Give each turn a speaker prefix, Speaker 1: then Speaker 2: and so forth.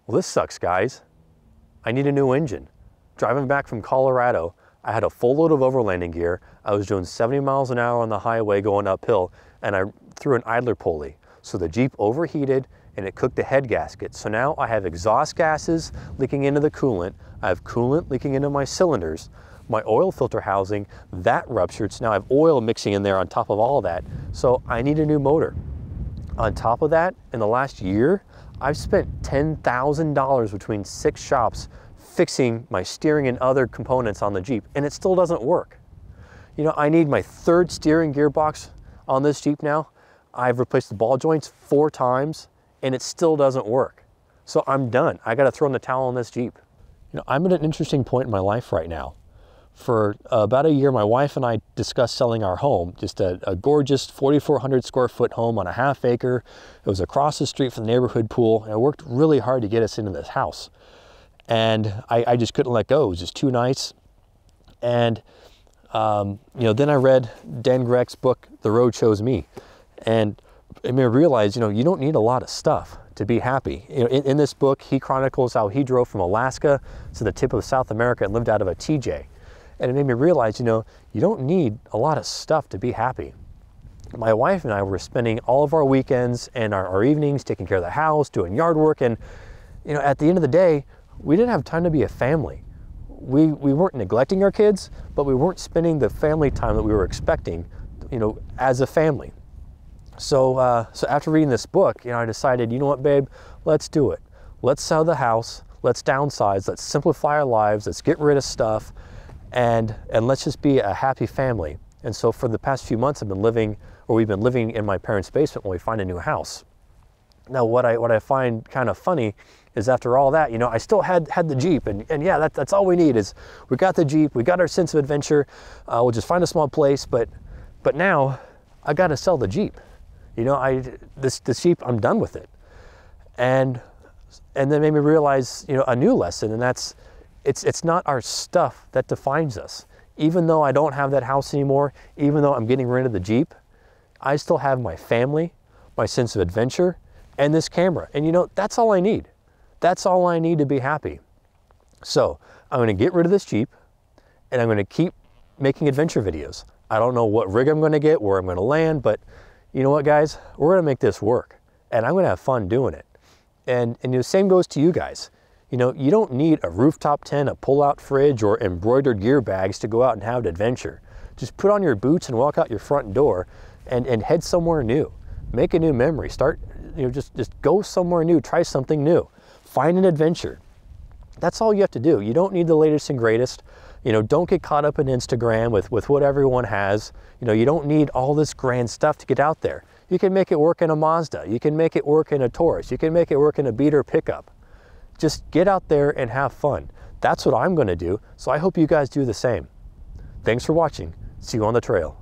Speaker 1: Well, this sucks, guys. I need a new engine. Driving back from Colorado, I had a full load of overlanding gear. I was doing 70 miles an hour on the highway going uphill, and I threw an idler pulley. So the Jeep overheated and it cooked the head gasket. So now I have exhaust gases leaking into the coolant. I have coolant leaking into my cylinders. My oil filter housing, that ruptured. So now I have oil mixing in there on top of all of that. So I need a new motor. On top of that, in the last year, I've spent $10,000 between 6 shops fixing my steering and other components on the Jeep, and it still doesn't work. You know, I need my 3rd steering gearbox on this Jeep now. I've replaced the ball joints 4 times, and it still doesn't work. So I'm done. I gotta throw in the towel on this Jeep. You know, I'm at an interesting point in my life right now. For about a year, my wife and I discussed selling our home, just a gorgeous 4,400 square foot home on a ½ acre. It was across the street from the neighborhood pool, and I worked really hard to get us into this house. And I just couldn't let go. It was just too nice. And you know, then I read Dan Greck's book, The Road Chose Me. And it made me realize, you know, you don't need a lot of stuff to be happy. You know, in this book, he chronicles how he drove from Alaska to the tip of South America and lived out of a TJ. And it made me realize, you know, you don't need a lot of stuff to be happy. My wife and I were spending all of our weekends and our evenings taking care of the house, doing yard work. And, you know, at the end of the day, we didn't have time to be a family. We weren't neglecting our kids, but we weren't spending the family time that we were expecting, you know, as a family. So, so after reading this book, you know, I decided, you know what, babe, let's do it. Let's sell the house. Let's downsize. Let's simplify our lives. Let's get rid of stuff. And let's just be a happy family. And so for the past few months, we've been living in my parents' basement when we find a new house. Now, what I find kind of funny is after all that, you know, I still had the Jeep, and yeah, that's all we need is we got the Jeep, we got our sense of adventure. We'll just find a small place, but now I got to sell the Jeep. You know, this Jeep, I'm done with it. And then made me realize, you know, a new lesson, and that's it's not our stuff that defines us. Even though I don't have that house anymore, even though I'm getting rid of the Jeep, I still have my family, my sense of adventure, and this camera. And you know, that's all I need. That's all I need to be happy. So I'm gonna get rid of this Jeep, and I'm gonna keep making adventure videos. I don't know what rig I'm gonna get, where I'm gonna land, but you know what, guys? We're gonna make this work, and I'm gonna have fun doing it. And you know, same goes to you guys. You know, you don't need a rooftop tent, a pull-out fridge, or embroidered gear bags to go out and have an adventure. Just put on your boots and walk out your front door and head somewhere new. Make a new memory. Start, you know, just go somewhere new, try something new. Find an adventure. That's all you have to do. You don't need the latest and greatest. You know, don't get caught up in Instagram with what everyone has. You know, you don't need all this grand stuff to get out there. You can make it work in a Mazda. You can make it work in a Taurus. You can make it work in a beater pickup. Just get out there and have fun. That's what I'm going to do. So I hope you guys do the same. Thanks for watching. See you on the trail.